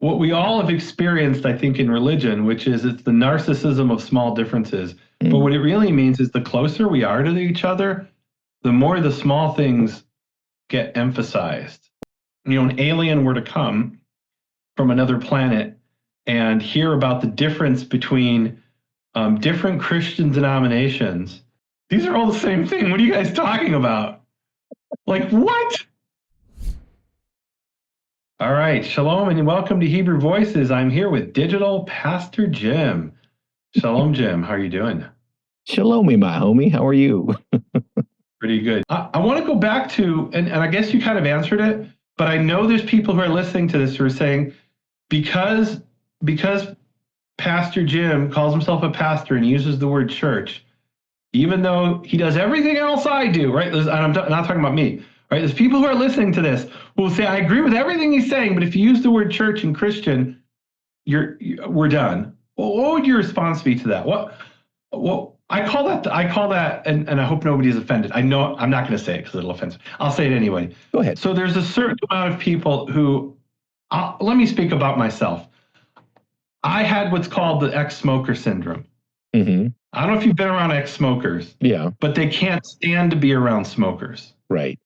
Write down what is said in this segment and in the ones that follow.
what we all have experienced, I think, in religion, which is it's the narcissism of small differences. But what it really means is the closer we are to each other, the more the small things get emphasized. An alien were to come from another planet and hear about the difference between different Christian denominations. These are all the same thing. What are you guys talking about? Like, what? All right. Shalom and welcome to Hebrew Voices. I'm here with Digital Pastor Jim. Shalom, Jim. How are you doing? Shalom, my homie. How are you? Pretty good. I want to go back to, and I guess you kind of answered it, but I know there's people who are listening to this who are saying, because Pastor Jim calls himself a pastor and uses the word church, even though he does everything else I do, right? And I'm not talking about me, right? There's people who are listening to this who will say, I agree with everything he's saying, but if you use the word church and Christian, we're done. Well, what would your response be to that? Well, I call that, and I hope nobody's offended. I know I'm not going to say it because it'll offend. I'll say it anyway. Go ahead. So there's a certain amount of people who, let me speak about myself. I had what's called the ex-smoker syndrome. Mm-hmm. I don't know if you've been around ex-smokers. Yeah. But they can't stand to be around smokers. Right.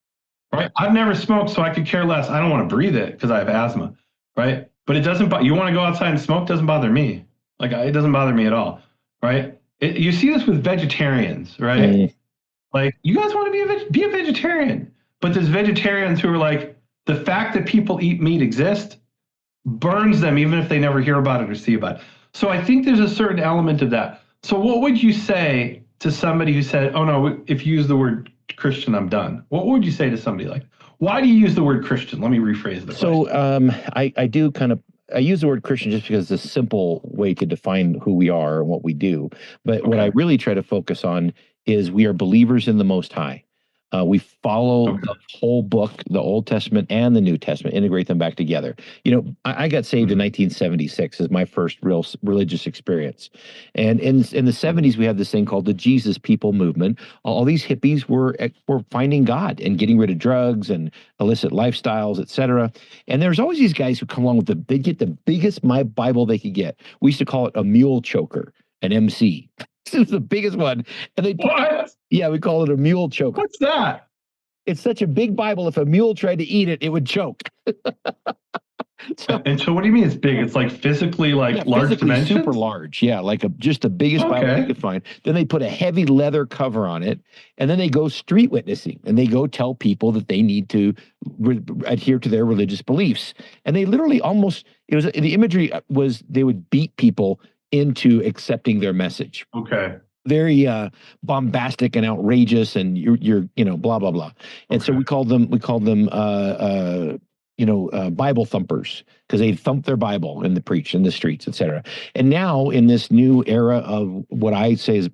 Right. I've never smoked, so I could care less. I don't want to breathe it because I have asthma. Right. But it doesn't. You want to go outside and smoke? Doesn't bother me. It doesn't bother me at all. Right. You see this with vegetarians, right? Mm. Like, you guys want to be a vegetarian, but there's vegetarians who are like, the fact that people eat meat exists burns them, even if they never hear about it or see about it. So I think there's a certain element of that. So what would you say to somebody who said, oh no, if you use the word Christian, I'm done? What would you say to somebody like, why do you use the word Christian? Let me rephrase the question. So I use the word Christian just because it's a simple way to define who we are and what we do. But what I really try to focus on is we are believers in the Most High. We follow the whole book, the Old Testament and the New Testament, integrate them back together. I got saved in 1976 as my first real religious experience. And in the 70s, we had this thing called the Jesus People movement. All these hippies were finding God and getting rid of drugs and illicit lifestyles, etc. And there's always these guys who come along with they get the biggest Bible they could get. We used to call it a mule choker, an MC. This is the biggest one. And we call it a mule choker. What's that? It's such a big Bible. If a mule tried to eat it, it would choke. So what do you mean it's big? It's like physically large dimensions? Super large. Yeah, just the biggest Bible they could find. Then they put a heavy leather cover on it, and then they go street witnessing, and they go tell people that they need to adhere to their religious beliefs. And they literally the imagery was they would beat people into accepting their message. Okay. Very bombastic and outrageous, and you're blah blah blah. And so we called them Bible thumpers, because they thump their Bible and preach in the streets, etc. And now in this new era of what I say is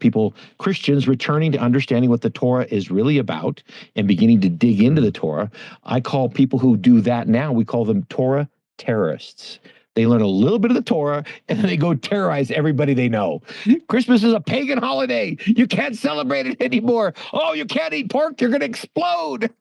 Christians returning to understanding what the Torah is really about and beginning to dig into the Torah, I call people who do that now, we call them Torah terrorists. They learn a little bit of the Torah, and then they go terrorize everybody they know. Christmas is a pagan holiday. You can't celebrate it anymore. Oh, you can't eat pork. You're going to explode.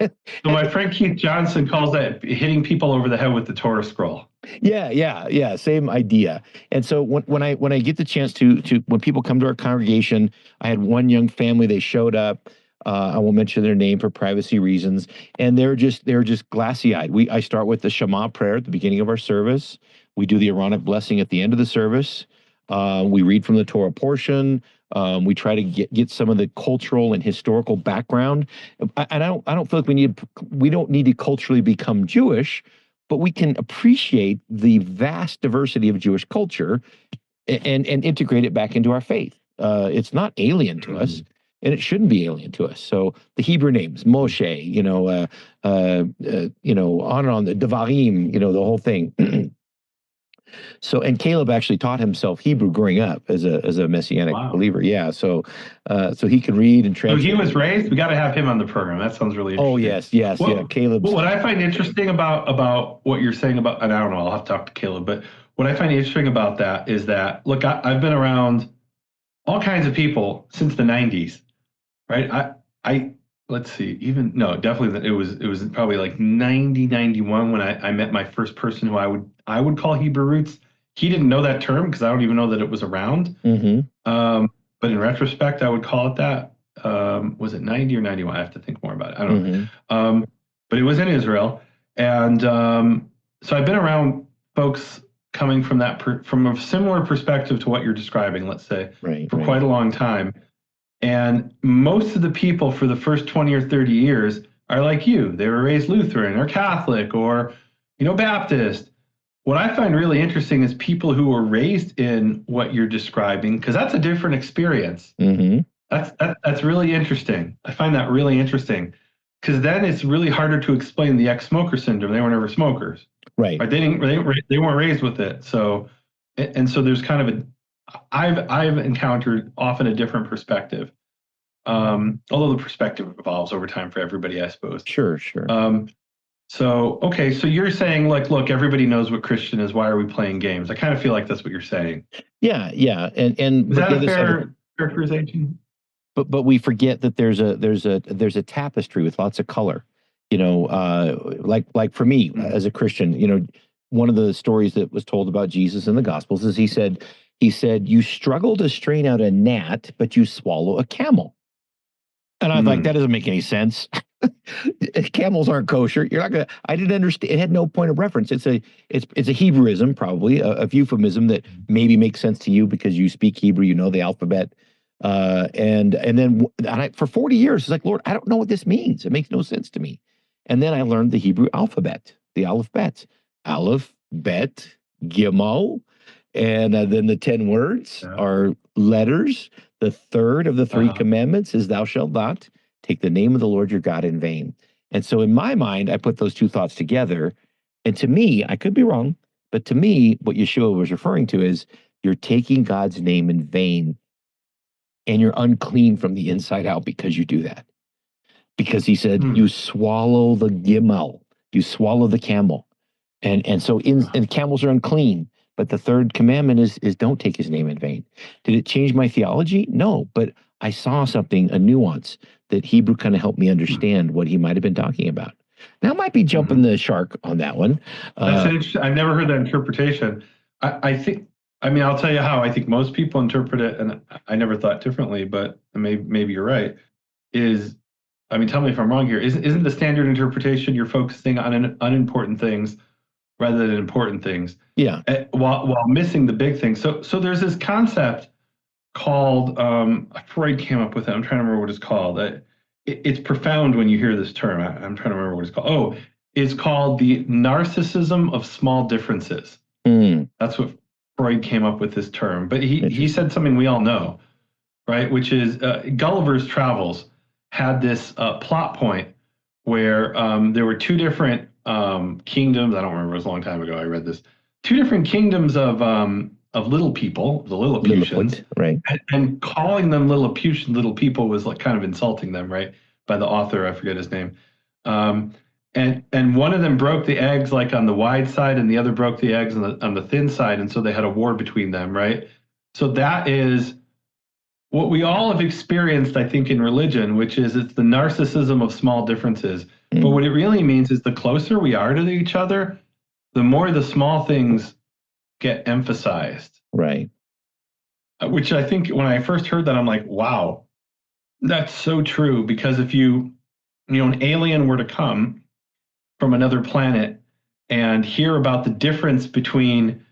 So my friend Keith Johnson calls that hitting people over the head with the Torah scroll. Yeah. Same idea. And so when I get the chance to when people come to our congregation, I had one young family, they showed up. I won't mention their name for privacy reasons, and they're just glassy-eyed. I start with the Shema prayer at the beginning of our service. We do the Aaronic blessing at the end of the service. We read from the Torah portion. We try to get some of the cultural and historical background. And I don't feel like we don't need to culturally become Jewish, but we can appreciate the vast diversity of Jewish culture and integrate it back into our faith. It's not alien to us. And it shouldn't be alien to us. So the Hebrew names, Moshe, on and on, the Devarim, the whole thing. And Caleb actually taught himself Hebrew growing up as a Messianic believer. Yeah, so he could read and translate. So he was raised. We got to have him on the program. That sounds really interesting. Oh yes, yeah, Caleb. What I find interesting about what you're saying about, and I don't know, I'll have to talk to Caleb, but what I find interesting about that is that, look, I've been around all kinds of people since the 90s. Right. let's see, definitely it was probably like 90, 91 when I met my first person who I would call Hebrew roots. He didn't know that term because I don't even know that it was around. But in retrospect, I would call it that. Was it 90 or 91? I have to think more about it. I don't know. But it was in Israel. And so I've been around folks coming from from a similar perspective to what you're describing, let's say, for quite a long time. And most of the people for the first 20 or 30 years are like you. They were raised Lutheran or Catholic or, Baptist. What I find really interesting is people who were raised in what you're describing, because that's a different experience. That's really interesting. I find that really interesting, because then it's really harder to explain the ex-smoker syndrome. They were never smokers, right? They weren't raised with it. So there's kind of I've encountered often a different perspective, although the perspective evolves over time for everybody, I suppose. Sure. So you're saying, like, look, everybody knows what Christian is. Why are we playing games? I kind of feel like that's what you're saying. Yeah, and is that a fair characterization? But we forget that there's a tapestry with lots of color. Like for me as a Christian, one of the stories that was told about Jesus in the Gospels is he said, you struggle to strain out a gnat, but you swallow a camel. And I was like, that doesn't make any sense. Camels aren't kosher. You're not gonna. I didn't understand. It had no point of reference. It's a Hebrewism, probably a euphemism that maybe makes sense to you because you speak Hebrew, you know the alphabet. And then for 40 years, it's like, Lord, I don't know what this means. It makes no sense to me. And then I learned the Hebrew alphabet, the Aleph Bet, Gimel, and then the 10 words are letters. The third of the three commandments is thou shalt not take the name of the Lord your God in vain. And so in my mind, I put those two thoughts together. And to me, I could be wrong, but to me, what Yeshua was referring to is you're taking God's name in vain and you're unclean from the inside out because you do that. Because he said, you swallow the gimel, you swallow the camel. And so and camels are unclean. But the third commandment is don't take his name in vain. Did it change my theology? No, but I saw something, a nuance that Hebrew kind of helped me understand what he might have been talking about. Now I might be jumping the shark on that one. That's interesting. I've never heard that interpretation. I think, I'll tell you how I think most people interpret it, and I never thought differently, but maybe you're right, tell me if I'm wrong here. Isn't the standard interpretation you're focusing on unimportant things rather than important things? Yeah. While missing the big things. So there's this concept called, Freud came up with it. I'm trying to remember what it's called. It's profound when you hear this term. I'm trying to remember what it's called. Oh, it's called the narcissism of small differences. That's what Freud came up with this term. But he said something we all know, right? Which is Gulliver's Travels had this plot point where there were two different kingdoms. I don't remember. It was a long time ago. I read this. Two different kingdoms of little people, the Lilliputians, right? And calling them Lilliputian little people was like kind of insulting them, right? By the author, I forget his name. And one of them broke the eggs like on the wide side, and the other broke the eggs on the thin side, and so they had a war between them, right? So that is what we all have experienced, I think, in religion, which is it's the narcissism of small differences. But what it really means is the closer we are to each other, the more the small things get emphasized. Right. Which I think when I first heard that, I'm like, wow, that's so true. Because if an alien were to come from another planet and hear about the difference between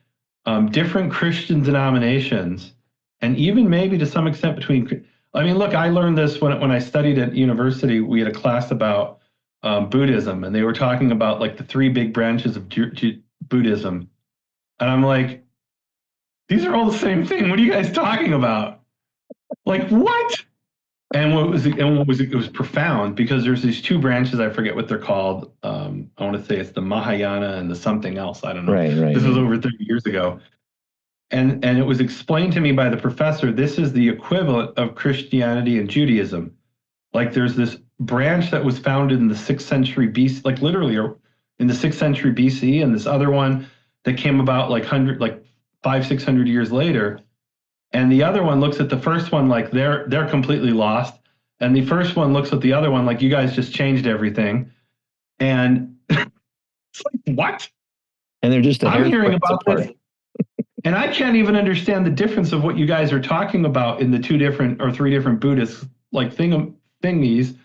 different Christian denominations, and even maybe to some extent between, look, I learned this when I studied at university. We had a class about Buddhism, and they were talking about like the three big branches of Buddhism. And I'm like, these are all the same thing. What are you guys talking about? Like, what? And it was profound because there's these two branches. I forget what they're called. I want to say it's the Mahayana and the something else. I don't know. Right. This was over 30 years ago. And it was explained to me by the professor, this is the equivalent of Christianity and Judaism. Like there's this branch that was founded in the 6th century BC, like literally in the 6th century BC, and this other one that came about like 500-600 years later. And the other one looks at the first one like they're completely lost. and the first one looks at the other one like, you guys just changed everything. And it's like, what? And they're just I'm hearing about this, and I can't even understand the difference of what you guys are talking about in the 2 different or 3 different Buddhist like thingies.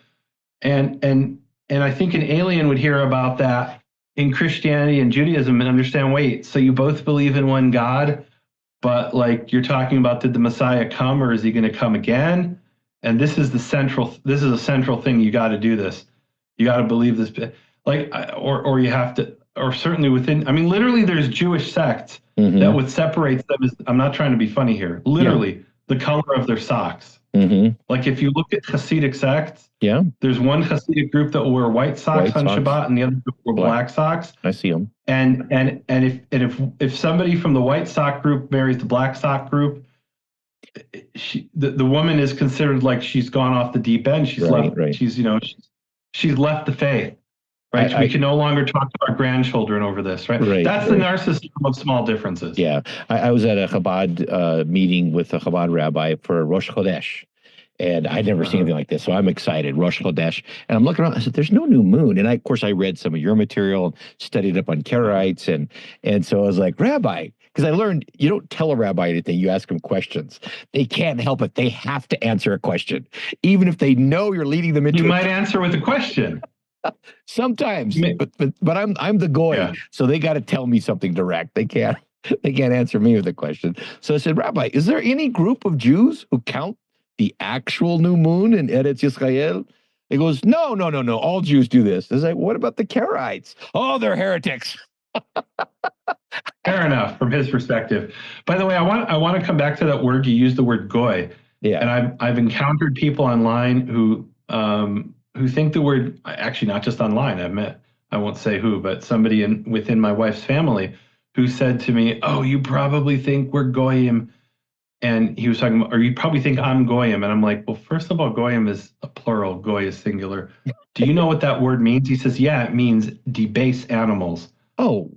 And I think an alien would hear about that in Christianity and Judaism and understand, wait, so you both believe in one God, but like you're talking about, did the Messiah come, or is he going to come again? And this is a central thing. You got to do this. You got to believe this, like, or you have to, or certainly within, I mean, literally there's Jewish sects that what separates them is, I'm not trying to be funny here, literally the color of their socks. Like if you look at Hasidic sects, there's one Hasidic group that will wear white socks on Shabbat, and the other group will wear black socks. I see them. And if somebody from the white sock group marries the black sock group, the woman is considered like she's gone off the deep end. She's left. She's left the faith. Right. We can no longer talk to our grandchildren over this. Right. That's the narcissism of small differences. Yeah. I was at a Chabad meeting with a Chabad rabbi for Rosh Chodesh, and I'd never seen anything like this. So I'm excited. Rosh Chodesh. And I'm looking around. I said, there's no new moon. And of course, I read some of your material and studied up on Karaites. And so I was like, Rabbi, because I learned you don't tell a rabbi anything. You ask them questions. They can't help it. They have to answer a question, even if they know you're leading them into. You might answer with a question. Sometimes, but I'm the goy, so they got to tell me something direct. They can't answer me with a question. So I said, Rabbi, is there any group of Jews who count the actual new moon in Eretz Yisrael? He goes, no. All Jews do this. I was like, what about the Karaites? Oh, they're heretics. Fair enough from his perspective. By the way, I want to come back to that word. You used the word goy. Yeah. And I've encountered people online who think the word, actually not just online, I won't say who, but somebody within my wife's family who said to me, oh, you probably think we're goyim. And he was talking about, or you probably think I'm goyim. And I'm like, well, first of all, goyim is a plural, goy is singular. Do you know what that word means? He says, yeah, it means debase animals. Oh.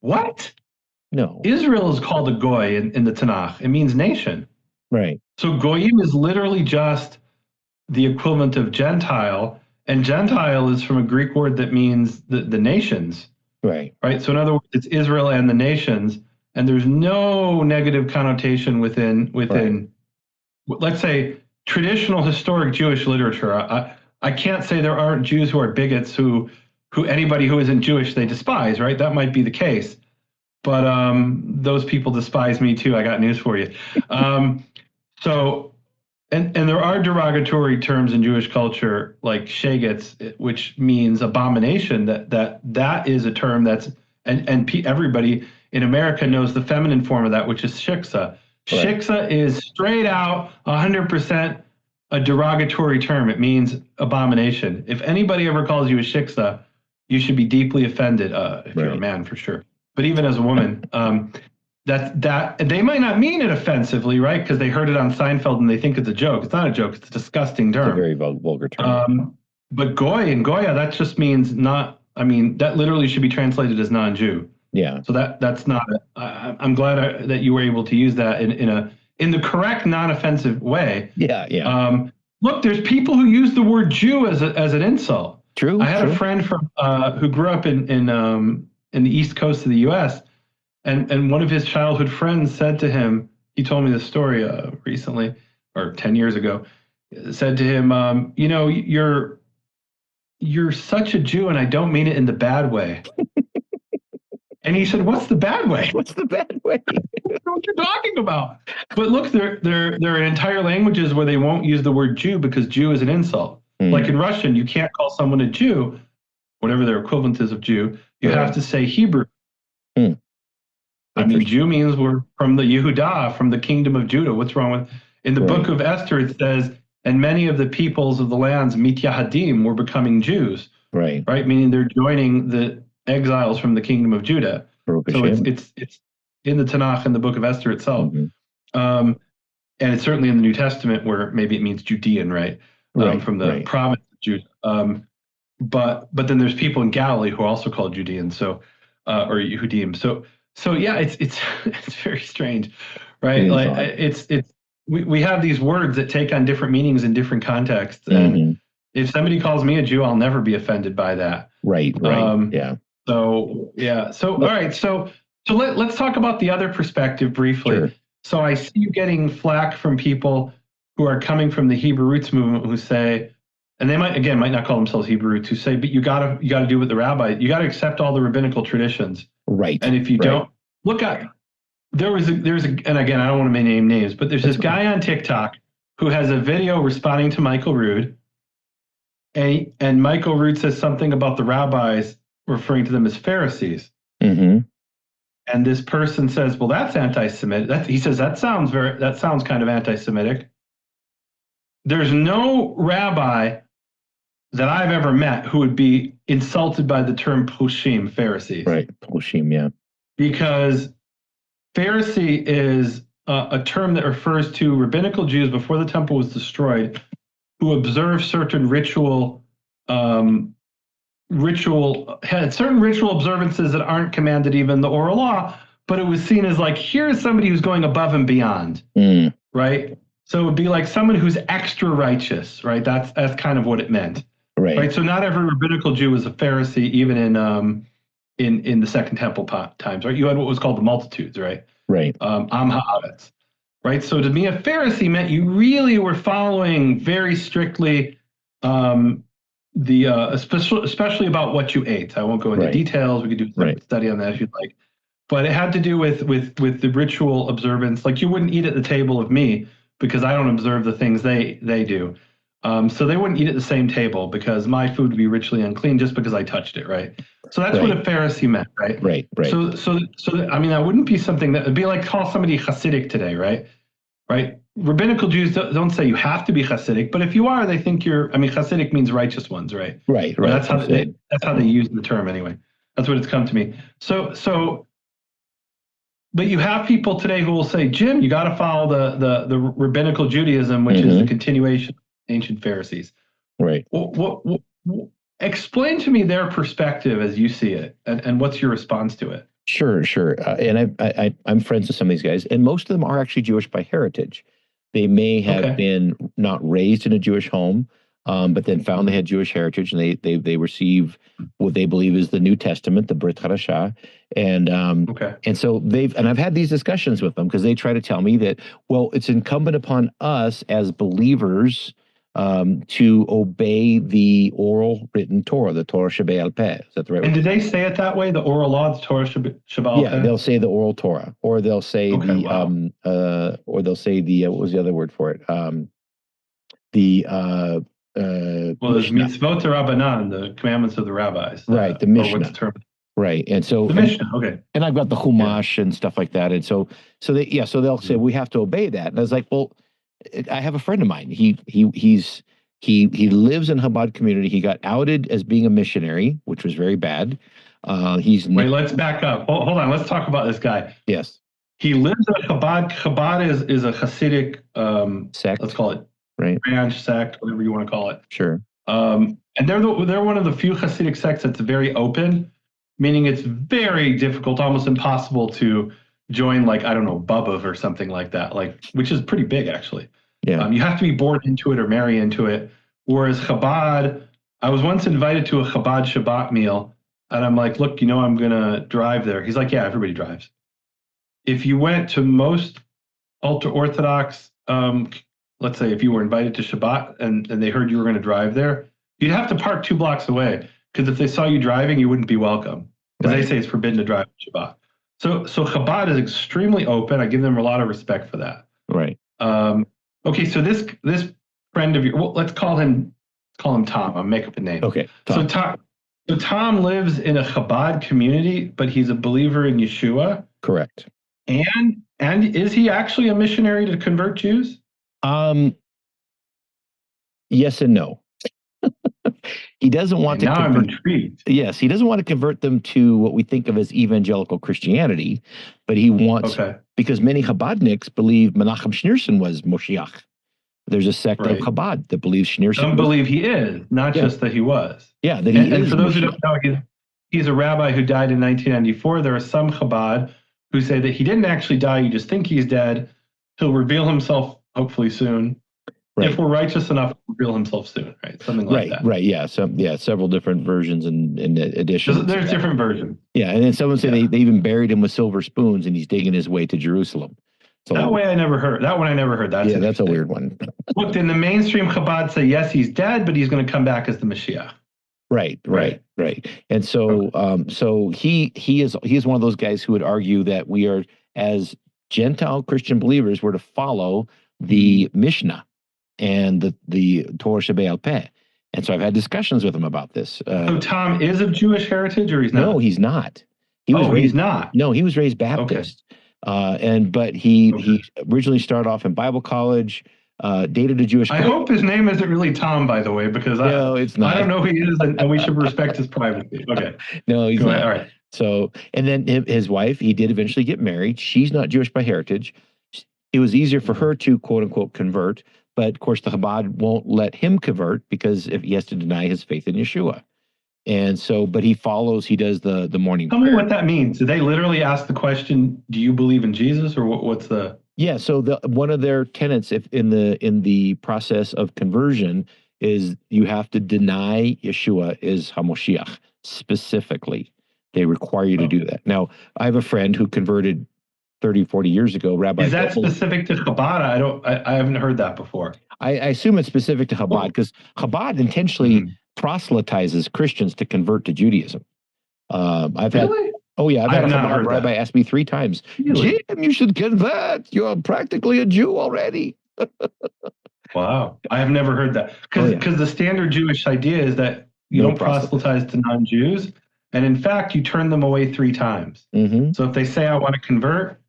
What? No. Israel is called a goy in the Tanakh. It means nation. Right. So goyim is literally just the equivalent of Gentile, and Gentile is from a Greek word that means the nations. Right. Right. So in other words, it's Israel and the nations, and there's no negative connotation within let's say, traditional historic Jewish literature. I can't say there aren't Jews who are bigots who anybody who isn't Jewish they despise. Right. That might be the case, but those people despise me too. I got news for you. So. And there are derogatory terms in Jewish culture like shegetz, which means abomination. That is a term that's and everybody in America knows the feminine form of that, which is shiksa. Right. Shiksa is straight out 100% a derogatory term. It means abomination. If anybody ever calls you a shiksa, you should be deeply offended. If you're a man, for sure, but even as a woman. That they might not mean it offensively, right? Because they heard it on Seinfeld and they think it's a joke. It's not a joke. It's a disgusting term. It's a very vulgar term. But goy and goya, that just means not. I mean, that literally should be translated as non-Jew. Yeah. So that's not. I'm glad that you were able to use that in the correct, non-offensive way. Yeah. Look, there's people who use the word Jew as an insult. True. I had a friend from who grew up in the East Coast of the U.S. And one of his childhood friends said to him, he told me this story recently, or 10 years ago, said to him, you're such a Jew, and I don't mean it in the bad way. And he said, what's the bad way? What's the bad way? What you're talking about? But look, there are entire languages where they won't use the word Jew because Jew is an insult. Like in Russian, you can't call someone a Jew, whatever their equivalent is of Jew. You have to say Hebrew. I mean, Jew means we're from the Yehudah, from the kingdom of Judah. What's wrong with? In the book of Esther, it says, and many of the peoples of the lands, mityahadim, were becoming Jews. Right. Meaning they're joining the exiles from the kingdom of Judah. So it's in the Tanakh and the book of Esther itself. And it's certainly in the New Testament where maybe it means Judean, from the province of Judah. But then there's people in Galilee who are also called Judeans, or Yehudim. So yeah, it's very strange, right? Like it's we have these words that take on different meanings in different contexts. And if somebody calls me a Jew, I'll never be offended by that. Right. Yeah. So, yeah. So, all right. So let's talk about the other perspective briefly. Sure. So I see you getting flack from people who are coming from the Hebrew roots movement who say, and they might not call themselves Hebrew roots, who say, but you gotta do what the rabbi, you gotta accept all the rabbinical traditions. Right. And if you don't, look at, there's a, and again, I don't want to name names, but there's this guy on TikTok who has a video responding to Michael Rood. And Michael Rood says something about the rabbis, referring to them as Pharisees. And this person says, well, that's anti-Semitic. He says, that sounds kind of anti-Semitic. There's no rabbi that I've ever met who would be insulted by the term Prushim, Pharisees. Right, Prushim, yeah. Because Pharisee is a term that refers to rabbinical Jews before the temple was destroyed who observe certain had certain ritual observances that aren't commanded even the oral law, but it was seen as like, here's somebody who's going above and beyond, right? So it would be like someone who's extra righteous, right? That's kind of what it meant, right? So not every rabbinical Jew was a Pharisee, even in the Second Temple times, right? You had what was called the multitudes, right? Right. Am ha'aretz, right? So to be a Pharisee meant you really were following very strictly especially about what you ate. I won't go into details. We could do a separate study on that if you'd like. But it had to do with the ritual observance. Like you wouldn't eat at the table of me because I don't observe the things they do. So they wouldn't eat at the same table because my food would be ritually unclean just because I touched it, right? So that's what a Pharisee meant, right? Right. So I mean, that wouldn't be something that would be like call somebody Hasidic today, right? Right? Rabbinical Jews don't say you have to be Hasidic, but if you are, they think you're. I mean, Hasidic means righteous ones, right? Right. That's how they use the term anyway. That's what it's come to me. So, but you have people today who will say, Jim, you got to follow the rabbinical Judaism, which is the continuation of ancient Pharisees. Right. What explain to me their perspective as you see it, and what's your response to it? Sure. And I'm friends with some of these guys, and most of them are actually Jewish by heritage. They may have been not raised in a Jewish home, but then found they had Jewish heritage, and they receive what they believe is the New Testament, the Brit Hadashah, and so I've had these discussions with them because they try to tell me that, well, it's incumbent upon us as believers to obey the oral written Torah, the Torah Shebe'al Peh. Is that the right word? And did they say it that way, the oral law, the Torah Shebe'al Peh? Yeah, they'll say the oral Torah, or they'll say what was the other word for it? Well, there's mitzvot Rabbanan, the commandments of the rabbis. Right, the Mishnah. What's the term? Right, and so the Mishnah, and I've got the Chumash and stuff like that, and so they'll say we have to obey that, and I was like, well, I have a friend of mine. He lives in Chabad community. He got outed as being a missionary, which was very bad. Wait, let's back up. Hold on. Let's talk about this guy. Yes. He lives at Chabad. Chabad is a Hasidic sect. Let's call it branch, sect, whatever you want to call it. Sure. And they're one of the few Hasidic sects that's very open, meaning it's very difficult, almost impossible to join, like, I don't know, Bubba or something like that, which is pretty big actually. Yeah. You have to be born into it or marry into it. Whereas Chabad, I was once invited to a Chabad Shabbat meal, and I'm like, look, I'm going to drive there. He's like, yeah, everybody drives. If you went to most ultra-Orthodox, let's say if you were invited to Shabbat and they heard you were going to drive there, you'd have to park 2 blocks away, because if they saw you driving, you wouldn't be welcome, because they say it's forbidden to drive on Shabbat. So Chabad is extremely open. I give them a lot of respect for that. Right. Okay, so this friend of yours, well, let's call him Tom. I'll make up a name. Okay, Tom. So Tom lives in a Chabad community, but he's a believer in Yeshua. Correct. And is he actually a missionary to convert Jews? Yes and no. He doesn't want to convert. I'm intrigued. Yes, he doesn't want to convert them to what we think of as evangelical Christianity, but he wants, because many Chabadniks believe Menachem Schneerson was Moshiach. There's a sect of Chabad that believes Schneerson. Some believe he is, not just that he was. Yeah, that he is. And for those who don't know, he's a rabbi who died in 1994. There are some Chabad who say that he didn't actually die. You just think he's dead. He'll reveal himself hopefully soon. Right. If we're righteous enough to reveal himself soon, right? Something like that. Right. Yeah. Several different versions and additions. There's different versions. Yeah. And then someone said they even buried him with silver spoons and he's digging his way to Jerusalem. That one I never heard. That's a weird one. Look, in the mainstream Chabad say, yes, he's dead, but he's going to come back as the Mashiach. Right. And so, so he is one of those guys who would argue that we are, as Gentile Christian believers, we're to follow the Mishnah and the Torah Shebe'al Peh. And so I've had discussions with him about this. So Tom is of Jewish heritage, or he's not? No, he's not. He's not. No, he was raised Baptist. But he originally started off in Bible college. Dated a Jewish. I hope his name isn't really Tom, by the way, because it's not. I don't know who he is, and we should respect his privacy. Okay. No, he's not. All right. So, and then his wife, he did eventually get married. She's not Jewish by heritage. It was easier for her to quote unquote convert, but of course the Chabad won't let him convert because if he has to deny his faith in Yeshua. And so, but he does the morning prayer. Tell me what that means. Do they literally ask the question, do you believe in Jesus, or what's the... Yeah, so one of their tenets in the process of conversion is you have to deny Yeshua is HaMoshiach specifically. They require you to do that. Now, I have a friend who converted 30, 40 years ago, Rabbi. Is that specific to Chabad? I haven't heard that before. I assume it's specific to Chabad because Chabad intentionally proselytizes Christians to convert to Judaism. I've had a Chabad rabbi ask me 3 times, Jim, you should convert. You're practically a Jew already. Wow. I have never heard that. Because the standard Jewish idea is that you don't proselytize to non-Jews. And in fact, you turn them away 3 times. So if they say, I want to convert,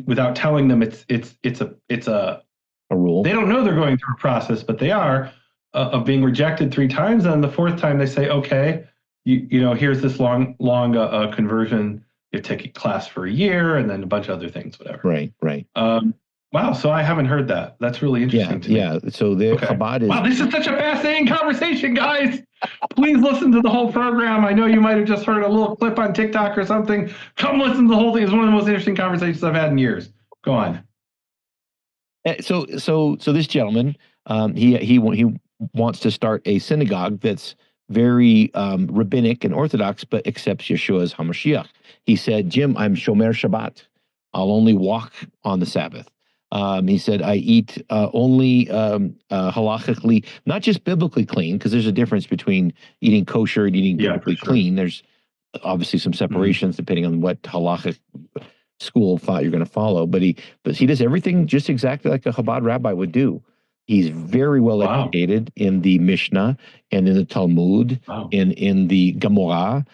without telling them it's a rule. They don't know they're going through a process, but they are of being rejected 3 times. And the 4th time they say, okay, you know, here's this long conversion. You take a class for a year and then a bunch of other things, whatever. Right. Wow. So I haven't heard that. That's really interesting to me. Yeah. So Chabad is... Wow, this is such a fascinating conversation, guys. Please listen to the whole program. I know you might have just heard a little clip on TikTok or something. Come listen to the whole thing. It's one of the most interesting conversations I've had in years. Go on. So this gentleman, he wants to start a synagogue that's very rabbinic and orthodox, but accepts Yeshua as HaMashiach. He said, Jim, I'm Shomer Shabbat. I'll only walk on the Sabbath. He said, I eat only halachically, not just biblically clean, because there's a difference between eating kosher and eating biblically clean. There's obviously some separations depending on what halachic school of thought you're going to follow. But he does everything just exactly like a Chabad rabbi would do. He's very well educated in the Mishnah and in the Talmud, in the Gemara.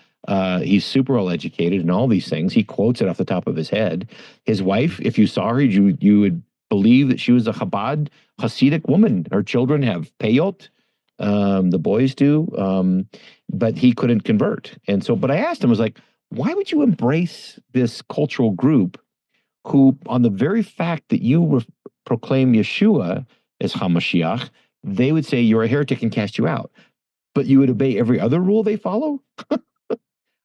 He's super well educated in all these things. He quotes it off the top of his head. His wife, if you saw her, you would believe that she was a Chabad Hasidic woman. Her children have peyot, the boys do, but he couldn't convert. And so, but I asked him, I was like, why would you embrace this cultural group who, on the very fact that you proclaim Yeshua as HaMashiach, they would say you're a heretic and cast you out, but you would obey every other rule they follow?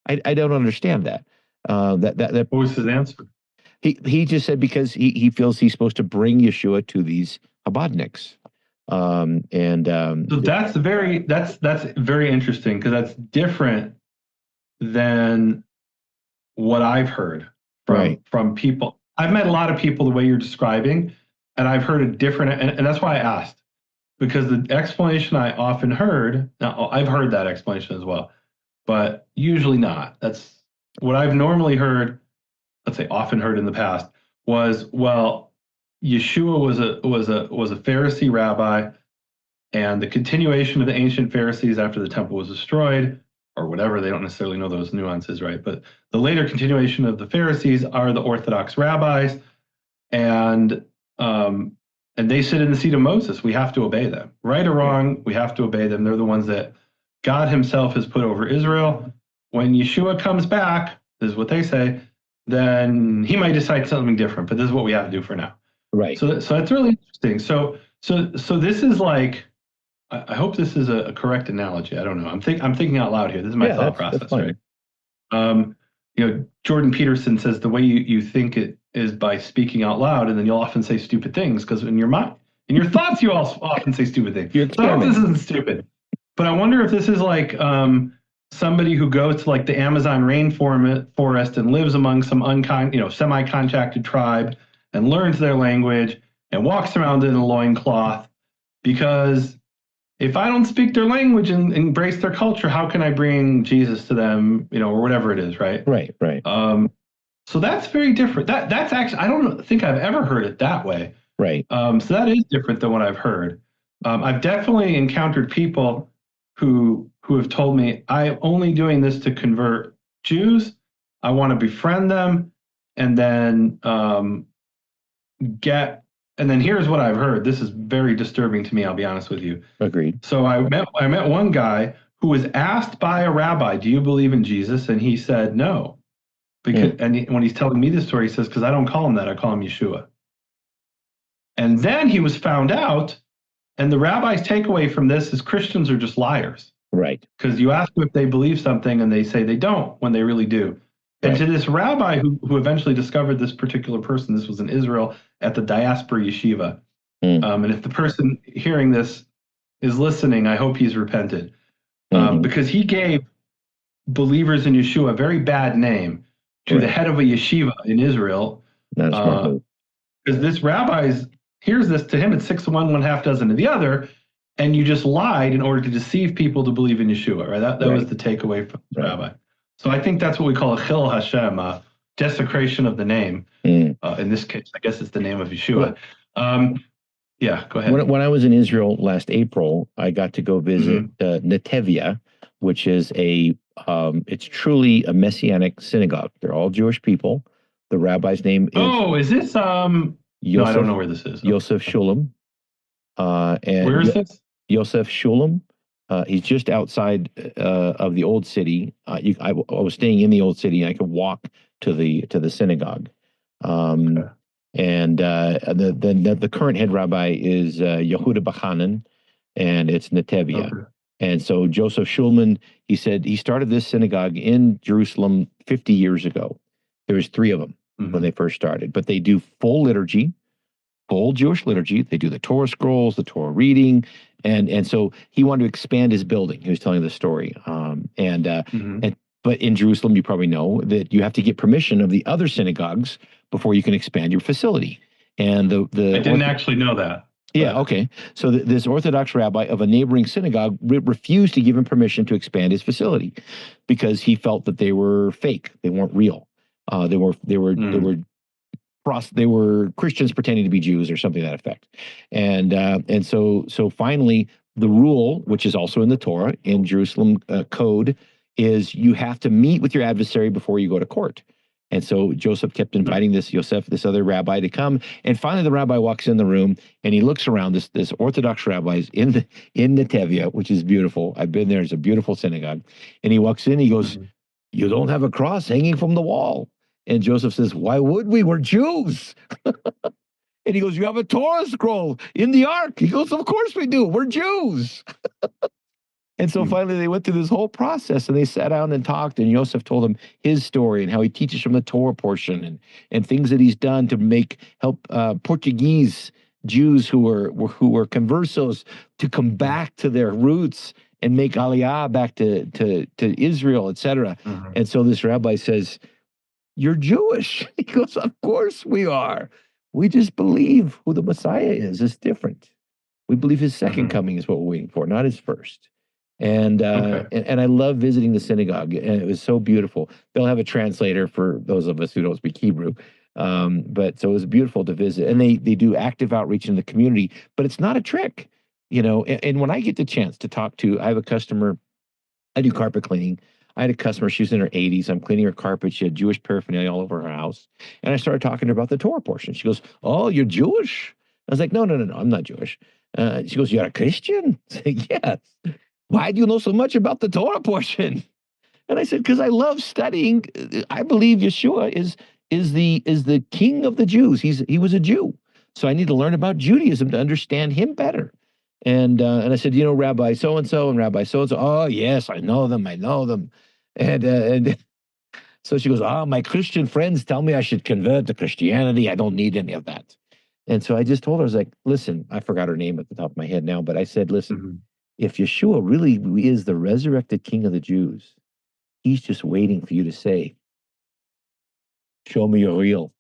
I don't understand that. What was his answer? He just said because he feels he's supposed to bring Yeshua to these Chabadniks. So that's very interesting because that's different than what I've heard from people. I've met a lot of people the way you're describing, and I've heard a different, and that's why I asked, because the explanation I often heard, now I've heard that explanation as well, but usually not. That's what I've normally heard, let's say often heard in the past, was, well, Yeshua was a Pharisee rabbi, and the continuation of the ancient Pharisees after the temple was destroyed, or whatever, they don't necessarily know those nuances, right? But the later continuation of the Pharisees are the Orthodox rabbis, and they sit in the seat of Moses. We have to obey them. Right or wrong, we have to obey them. They're the ones that God himself has put over Israel. When Yeshua comes back, this is what they say, then he might decide something different, but this is what we have to do for now. Right. So that's really interesting. So this is like, I hope this is a correct analogy. I don't know. I'm thinking out loud here. This is my thought process, right? Jordan Peterson says the way you think it is by speaking out loud, and then you'll often say stupid things because in your mind In your thoughts, you also often say stupid things. You're So I hope this experimenting. isn't stupid. But I wonder if this is like somebody who goes to like the Amazon rainforest and lives among some semi-contacted tribe and learns their language and walks around in a loincloth. Because if I don't speak their language and embrace their culture, how can I bring Jesus to them, or whatever it is, right? Right. So that's very different. That's actually, I don't think I've ever heard it that way. Right. So that is different than what I've heard. I've definitely encountered people who have told me, I'm only doing this to convert Jews. I want to befriend them, and then and then here's what I've heard. This is very disturbing to me, I'll be honest with you. Agreed. So I met one guy who was asked by a rabbi, "Do you believe in Jesus?" And he said no. Because when he's telling me this story, he says, "Because I don't call him that, I call him Yeshua." And then he was found out, and the rabbi's takeaway from this is Christians are just liars. Right. Because you ask them if they believe something, and they say they don't when they really do. And to this rabbi who eventually discovered this particular person, this was in Israel at the diaspora yeshiva. And if the person hearing this is listening, I hope he's repented. Because he gave believers in Yeshua a very bad name to the head of a yeshiva in Israel. Because this hears this, to him it's 6 of one, 1/2 dozen of the other, and you just lied in order to deceive people to believe in Yeshua, right? That was the takeaway from the rabbi. So I think that's what we call a chil Hashem, a desecration of the name. In this case, I guess it's the name of Yeshua. Yeah, go ahead. When I was in Israel last April, I got to go visit Nehemia, which is it's truly a Messianic synagogue. They're all Jewish people. The rabbi's name is... Oh, is this... no, I don't know where this is. Yosef Shulam. And where is this? Yosef Shulam. He's just outside of the old city. I was staying in the old city, and I could walk to the synagogue. And the current head rabbi is Yehuda Bachanan, and it's Nehemia. And so Joseph Schulman, he said he started this synagogue in Jerusalem 50 years ago. There was 3 of them when they first started, but they do full liturgy, full Jewish liturgy. They do the Torah scrolls, the Torah reading, and so he wanted to expand his building. He was telling the story, but in Jerusalem, you probably know that you have to get permission of the other synagogues before you can expand your facility. And I didn't actually know that. Yeah, okay. So this Orthodox rabbi of a neighboring synagogue refused to give him permission to expand his facility because he felt that they were fake. They weren't real. They were Christians pretending to be Jews or something to that effect. And so finally, the rule, which is also in the Torah, in Jerusalem code, is you have to meet with your adversary before you go to court. And so Joseph kept inviting this other rabbi to come. And finally, the rabbi walks in the room and he looks around. This Orthodox rabbi is in Nehemia, which is beautiful. I've been there. It's a beautiful synagogue. And he walks in, he goes, "You don't have a cross hanging from the wall." And Joseph says, "Why would we? We're Jews." And he goes, "You have a Torah scroll in the ark." He goes, "Of course we do. We're Jews." And so finally they went through this whole process and they sat down and talked, and Yosef told him his story and how he teaches from the Torah portion and things that he's done to help Portuguese Jews who were conversos to come back to their roots and make aliyah back to Israel, etc. And so this rabbi says, "You're Jewish." He goes, "Of course we are. We just believe who the Messiah is. It's different. We believe his second coming is what we're waiting for, not his first." And I love visiting the synagogue, and it was so beautiful. They'll have a translator for those of us who don't speak Hebrew, but so it was beautiful to visit. And they do active outreach in the community, but it's not a trick, And when I get the chance to talk to, I have a customer, I do carpet cleaning. I had a customer, she was in her 80s. I'm cleaning her carpet. She had Jewish paraphernalia all over her house, and I started talking to her about the Torah portion. She goes, "Oh, you're Jewish?" I was like, "No, I'm not Jewish." She goes, "You're a Christian?" I said, "Yes." "Why do you know so much about the Torah portion?" And I said, "Because I love studying. I believe Yeshua is the king of the Jews. He was a Jew. So I need to learn about Judaism to understand him better." And I said, "Rabbi so-and-so and Rabbi so-and-so." "Oh, yes, I know them. And so she goes, "Oh, my Christian friends tell me I should convert to Christianity. I don't need any of that." And so I just told her, I was like, listen, I forgot her name at the top of my head now, but I said, listen, Mhm. if Yeshua really is the resurrected King of the Jews, he's just waiting for you to say, show me you're real.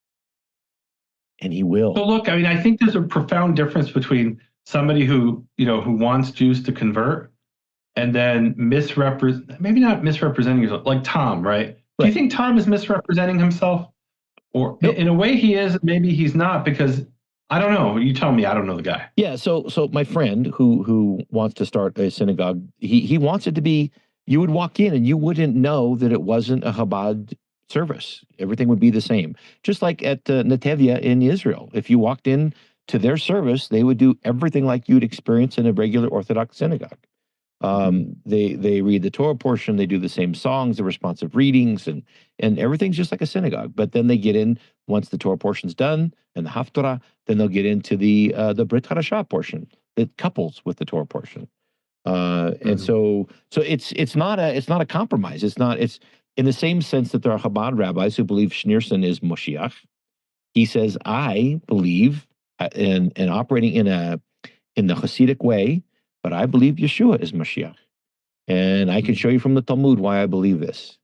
And he will. So look, I mean, I think there's a profound difference between somebody who, who wants Jews to convert and then maybe not misrepresenting yourself, like Tom, right? Do you Right. think Tom is misrepresenting himself? Or No. in a way he is, maybe he's not, because I don't know. You tell me, I don't know the guy. Yeah, so my friend who wants to start a synagogue, he wants it to be, you would walk in and you wouldn't know that it wasn't a Chabad service. Everything would be the same. Just like at Netevia in Israel. If you walked in to their service, they would do everything like you'd experience in a regular Orthodox synagogue. They read the Torah portion, they do the same songs, the responsive readings, and everything's just like a synagogue. But then they get in, once the Torah portion's done and the Haftarah, then they'll get into the Brit Hadashah portion that couples with the Torah portion. And so it's not a compromise. It's in the same sense that there are Chabad rabbis who believe Schneerson is Moshiach. He says, I believe in operating in the Hasidic way, but I believe Yeshua is Mashiach. And I can show you from the Talmud why I believe this.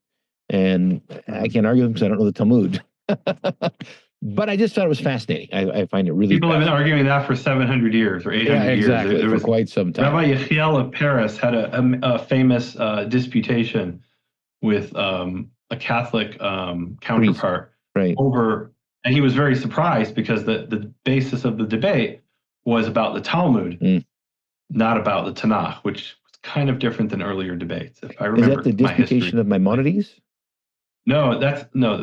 And I can't argue because I don't know the Talmud. But I just thought it was fascinating. I find it really People have been arguing that for 700 years or 800 exactly, years. There for was quite some time. Rabbi Yechiel of Paris had a famous disputation with a Catholic counterpart over, and he was very surprised because the basis of the debate was about the Talmud, not about the Tanakh, which was kind of different than earlier debates. If I remember, is that the disputation of Maimonides? No,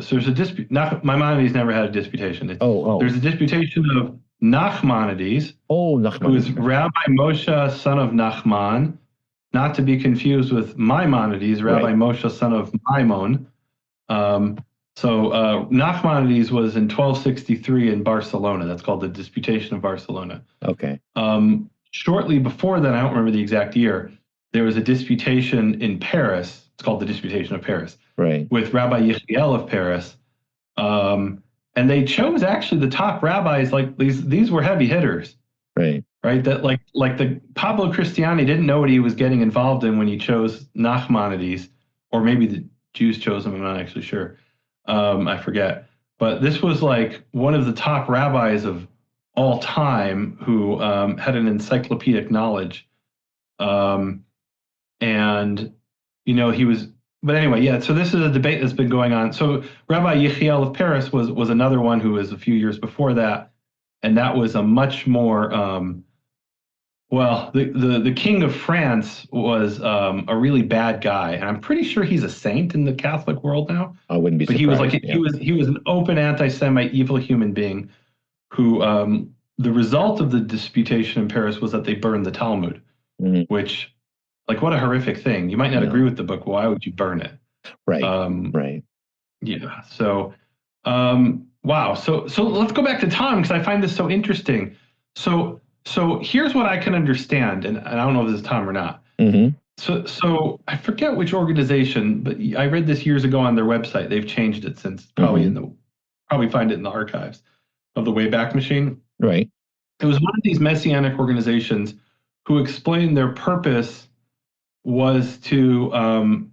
so there's a dispute. Maimonides never had a disputation. There's a disputation of Nachmanides, who is Rabbi Moshe, son of Nachman, not to be confused with Maimonides, Rabbi Moshe, son of Maimon. So Nachmanides was in 1263 in Barcelona. That's called the Disputation of Barcelona. Okay. Shortly before that, I don't remember the exact year, there was a disputation in Paris. It's called the Disputation of Paris. With Rabbi Yechiel of Paris. And they chose actually the top rabbis, like these were heavy hitters. Right. That like the Pablo Cristiani didn't know what he was getting involved in when he chose Nachmanides, or maybe the Jews chose him, I'm not actually sure. I forget. But this was like one of the top rabbis of all time who had an encyclopedic knowledge. And, he was, but anyway, yeah, so this is a debate that's been going on. So Rabbi Yechiel of Paris was another one who was a few years before that. And that was a much more, the king of France was a really bad guy. And I'm pretty sure he's a saint in the Catholic world now. I wouldn't be surprised. But he was an open anti-Semite, evil human being who, the result of the disputation in Paris was that they burned the Talmud, which, like, what a horrific thing. You might not agree with the book. Why would you burn it? Right. Yeah. So, wow. So let's go back to Tom, because I find this so interesting. So here's what I can understand, and I don't know if this is Tom or not. So I forget which organization, but I read this years ago on their website. They've changed it since, probably find it in the archives of the Wayback Machine. Right. It was one of these Messianic organizations who explained their purpose was to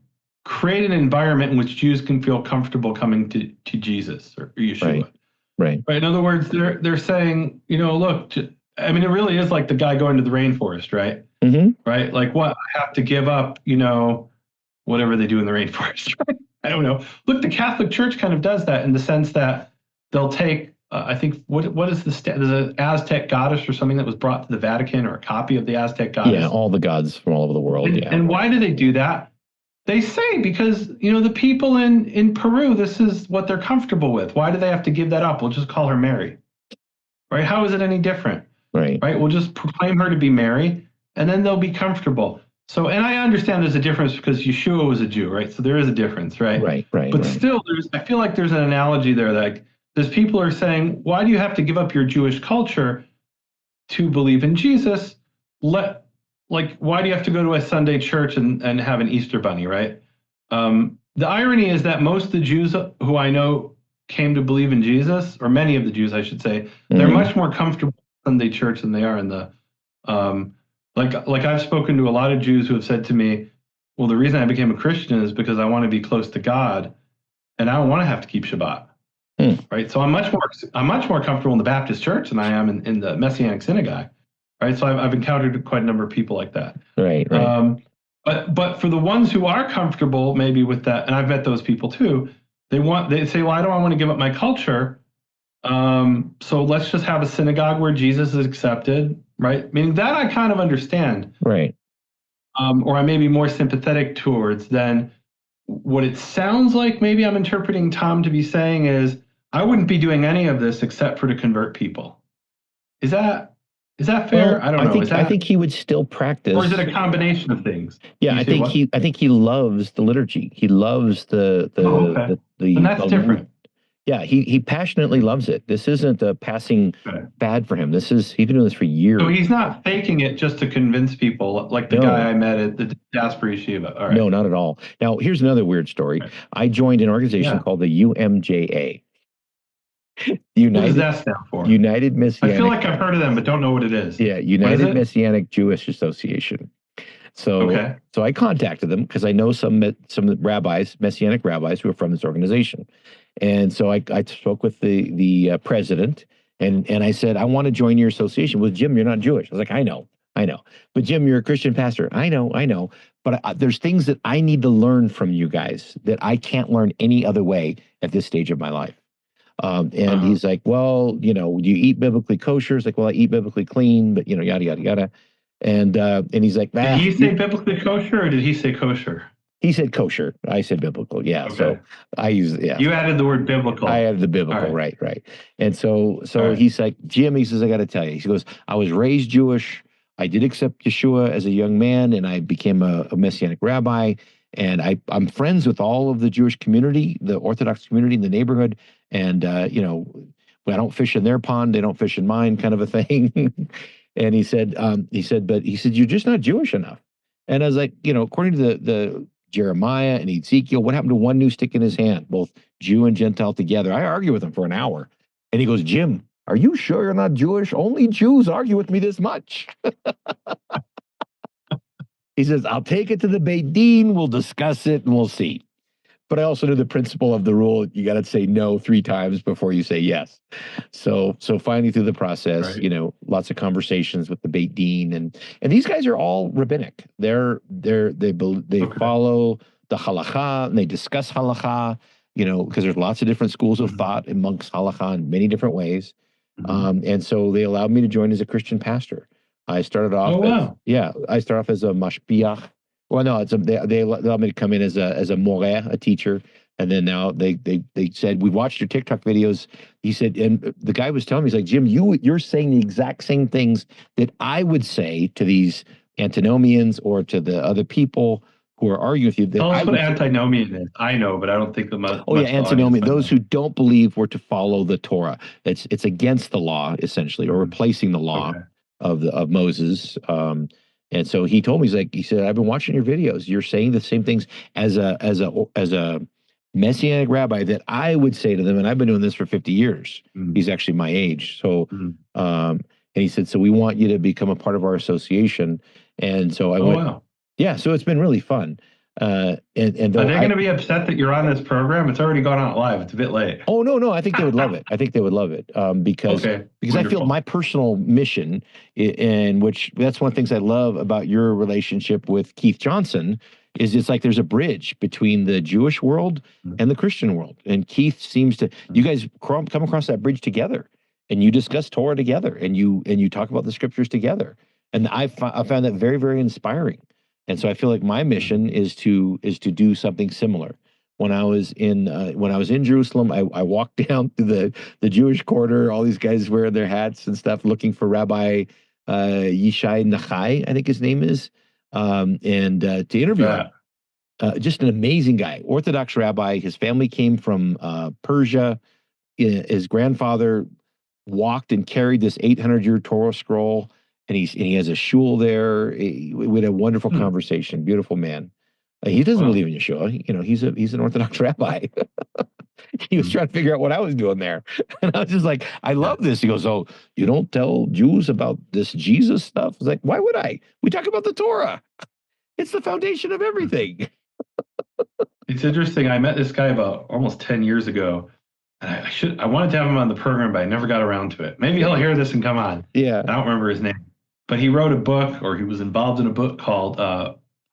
create an environment in which Jews can feel comfortable coming to Jesus or Yeshua. Right. In other words, they're saying, look, I mean, it really is like the guy going to the rainforest, right? Right? Like, what? I have to give up, whatever they do in the rainforest, right? I don't know. Look, the Catholic Church kind of does that in the sense that they'll take, I think, what is there's an Aztec goddess or something that was brought to the Vatican, or a copy of the Aztec goddess. Yeah, all the gods from all over the world. And why do they do that? They say because, the people in Peru, this is what they're comfortable with. Why do they have to give that up? We'll just call her Mary. Right? How is it any different? Right. We'll just proclaim her to be Mary, and then they'll be comfortable. So, and I understand there's a difference because Yeshua was a Jew, right? So there is a difference, right? But still, I feel like there's an analogy there that there's people are saying, why do you have to give up your Jewish culture to believe in Jesus? Why do you have to go to a Sunday church and have an Easter bunny, right? The irony is that most of the Jews who I know came to believe in Jesus, or many of the Jews, I should say, they're much more comfortable in Sunday church than they are in the like I've spoken to a lot of Jews who have said to me, well, the reason I became a Christian is because I want to be close to God and I don't want to have to keep Shabbat. Right. So I'm much more comfortable in the Baptist church than I am in the Messianic synagogue. Right. So I've encountered quite a number of people like that. Right. But for the ones who are comfortable maybe with that, and I've met those people too, they say, well, I don't want to give up my culture. So let's just have a synagogue where Jesus is accepted, right? Meaning that I kind of understand. Right. Or I may be more sympathetic towards than what it sounds like maybe I'm interpreting Tom to be saying is, I wouldn't be doing any of this except for to convert people. Is that fair? Well, I don't know. I think he would still practice. Or is it a combination of things? Yeah, I think he loves the liturgy. He loves the and that's different. Yeah, he passionately loves it. This isn't a passing fad for him. He's been doing this for years. So he's not faking it just to convince people, like the guy I met at the Diaspora Yeshiva. All right. No, not at all. Now, here's another weird story. Okay. I joined an organization called the UMJA. What does that stand for? United Messianic. I feel like I've heard of them, but don't know what it is. Yeah, United Messianic Jewish Association. So, so I contacted them because I know some rabbis, Messianic rabbis, who are from this organization, and so I spoke with the president, and I said, I want to join your association. Well, Jim, you're not Jewish. I was like, I know, but Jim, you're a Christian pastor. I know, but there's things that I need to learn from you guys that I can't learn any other way at this stage of my life. And he's like, well, do you eat biblically kosher? It's like, well, I eat biblically clean, but yada yada yada. And he's like, did he say biblically kosher or did he say kosher? He said kosher. I said biblical. Yeah. Okay. So I use You added the word biblical. I added the biblical. Right. And so he's like, Jim, he says, I got to tell you. He goes, I was raised Jewish. I did accept Yeshua as a young man, and I became a Messianic rabbi. And I'm friends with all of the Jewish community, the Orthodox community in the neighborhood. And I don't fish in their pond, they don't fish in mine, kind of a thing. And he said, you're just not Jewish enough. And I was like, according to the Jeremiah and Ezekiel, what happened to one new stick in his hand, both Jew and Gentile together? I argue with him for an hour. And he goes, Jim, are you sure you're not Jewish? Only Jews argue with me this much. He says, I'll take it to the Beit Din, we'll discuss it, and we'll see. But I also know the principle of the rule, you got to say no 3 times before you say yes. So finally through the process, lots of conversations with the Beit Din, and these guys are all rabbinic. They follow the halakha, and they discuss halakha, because there's lots of different schools of thought amongst halakha in many different ways. And so they allowed me to join as a Christian pastor. I started off I started off as a mashpiach. Well, no, they allowed me to come in as a moreh, a teacher, and then now they said, we watched your TikTok videos. He said, and the guy was telling me, he's like, Jim, you're saying the exact same things that I would say to these antinomians or to the other people who are arguing with you. Tell us what antinomian is. I know, but I don't think the most. Oh yeah, antinomian. Those who don't believe we're to follow the Torah. It's against the law essentially, or replacing the law of Moses. And so he told me, he said, I've been watching your videos. You're saying the same things as a Messianic rabbi that I would say to them, and I've been doing this for 50 years. He's actually my age. So, and he said, so we want you to become a part of our association. And so I went, wow. Yeah, so it's been really fun. And are they going to be upset that you're on this program? It's already gone out live. It's a bit late. Oh no, I think they would love it. Because wonderful. I feel my personal mission, in which that's one of the things I love about your relationship with Keith Johnson, is it's like there's a bridge between the Jewish world and the Christian world. And Keith seems to, you guys come across that bridge together, and you discuss Torah together, and you talk about the scriptures together. And I found that very, very inspiring. And so I feel like my mission is to do something similar. When I was in Jerusalem, I walked down through the Jewish quarter, all these guys wearing their hats and stuff, looking for Rabbi Yishai Nachai, I think his name is, and to interview him. Just an amazing guy, Orthodox rabbi. His family came from Persia. His grandfather walked and carried this 800-year Torah scroll. And he has a shul there. We had a wonderful conversation. Beautiful man. He doesn't Well, believe in Yeshua. He's an Orthodox rabbi. He was mm, trying to figure out what I was doing there. And I was just like, I yeah. love this. He goes, oh, you don't tell Jews about this Jesus stuff? I was like, why would I? We talk about the Torah. It's the foundation of everything. It's interesting. I met this guy about almost 10 years ago, and I wanted to have him on the program, but I never got around to it. Maybe he'll hear this and come on. Yeah. I don't remember his name, but he wrote a book, or he was involved in a book called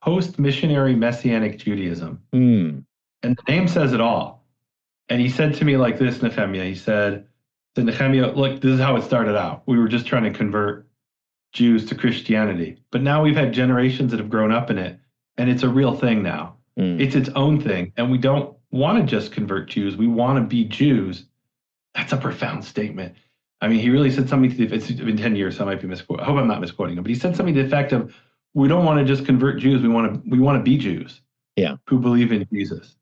Post-Missionary Messianic Judaism. Mm. And the name says it all. And he said to me like this, Nehemia, he said, Nehemia, look, this is how it started out. We were just trying to convert Jews to Christianity, but now we've had generations that have grown up in it, and it's a real thing now. Mm. It's its own thing, and we don't want to just convert Jews. We want to be Jews. That's a profound statement. I mean, he really said something to the, it's been 10 years, so I might be misquoting. I hope I'm not misquoting him, but he said something to the effect of, we don't want to just convert Jews. We want to be Jews. Yeah. Who believe in Jesus.